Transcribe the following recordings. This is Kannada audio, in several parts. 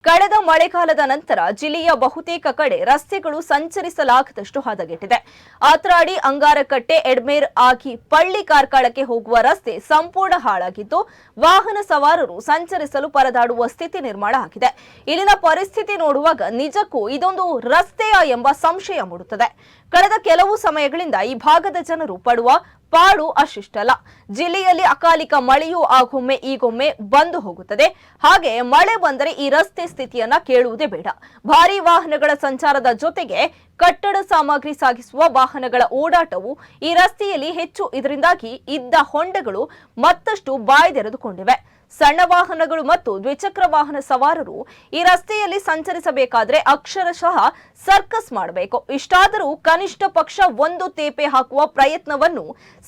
ಕಳೆದ ಮಳೆಗಾಲದ ನಂತರ ಜಿಲ್ಲೆಯ ಬಹುತೇಕ ಕಡೆ ರಸ್ತೆಗಳು ಸಂಚರಿಸಲಾಗದಷ್ಟು ಹದಗೆಟ್ಟಿದೆ. ಆತ್ರಾಡಿ, ಅಂಗಾರಕಟ್ಟೆ, ಎಡ್ಮೇರ್ ಆಗಿ ಪಳ್ಳಿ ಕಾರ್ಕಳಕ್ಕೆ ಹೋಗುವ ರಸ್ತೆ ಸಂಪೂರ್ಣ ಹಾಳಾಗಿದ್ದು ವಾಹನ ಸವಾರರು ಸಂಚರಿಸಲು ಪರದಾಡುವ ಸ್ಥಿತಿ ನಿರ್ಮಾಣ ಆಗಿದೆ. ಇಲ್ಲಿನ ಪರಿಸ್ಥಿತಿ ನೋಡುವಾಗ ನಿಜಕ್ಕೂ ಇದೊಂದು ರಸ್ತೆಯಾ ಎಂಬ ಸಂಶಯ ಮೂಡುತ್ತದೆ. ಕಳೆದ ಕೆಲವು ಸಮಯಗಳಿಂದ ಈ ಭಾಗದ ಜನರು ಪಡುವ ಪಾಡು ಅಷ್ಟಿಷ್ಟಲ್ಲ. ಜಿಲ್ಲೆಯಲ್ಲಿ ಅಕಾಲಿಕ ಮಳೆಯೂ ಆಗೊಮ್ಮೆ ಈಗೊಮ್ಮೆ ಬಂದು ಹೋಗುತ್ತದೆ. ಹಾಗೆ ಮಳೆ ಬಂದರೆ ಈ ರಸ್ತೆ ಸ್ಥಿತಿಯನ್ನ ಕೇಳುವುದೇ ಬೇಡ. ಭಾರೀ ವಾಹನಗಳ ಸಂಚಾರದ ಜೊತೆಗೆ ಕಟ್ಟಡ ಸಾಮಗ್ರಿ ಸಾಗಿಸುವ ವಾಹನಗಳ ಓಡಾಟವು ಈ ರಸ್ತೆಯಲ್ಲಿ ಹೆಚ್ಚು. ಇದರಿಂದಾಗಿ ಇದ್ದ ಹೊಂಡಗಳು ಮತ್ತಷ್ಟು ಬಾಯ್ದೆರೆದುಕೊಂಡಿವೆ. ಸಣ್ಣ ವಾಹನಗಳು ಮತ್ತು ದ್ವಿಚಕ್ರ ವಾಹನ ಸವಾರರು ಈ ರಸ್ತೆಯಲ್ಲಿ ಸಂಚರಿಸಬೇಕಾದ್ರೆ ಅಕ್ಷರಶಃ ಸರ್ಕಸ್ ಮಾಡಬೇಕು. ಇಷ್ಟಾದರೂ ಕನಿಷ್ಠ ಪಕ್ಷ ಒಂದು ತೇಪೆ ಹಾಕುವ ಪ್ರಯತ್ನವನ್ನು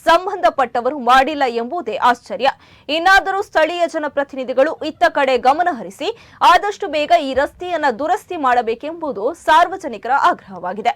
ಸಂಬಂಧಪಟ್ಟವರು ಮಾಡಿಲ್ಲ ಎಂಬುದೇ ಆಶ್ಚರ್ಯ. ಇನ್ನಾದರೂ ಸ್ಥಳೀಯ ಜನಪ್ರತಿನಿಧಿಗಳು ಇತ್ತ ಕಡೆ ಗಮನ ಹರಿಸಿ ಆದಷ್ಟು ಬೇಗ ಈ ರಸ್ತೆಯನ್ನ ದುರಸ್ತಿ ಮಾಡಬೇಕೆಂಬುದು ಸಾರ್ವಜನಿಕರ ಆಗ್ರಹವಾಗಿದೆ.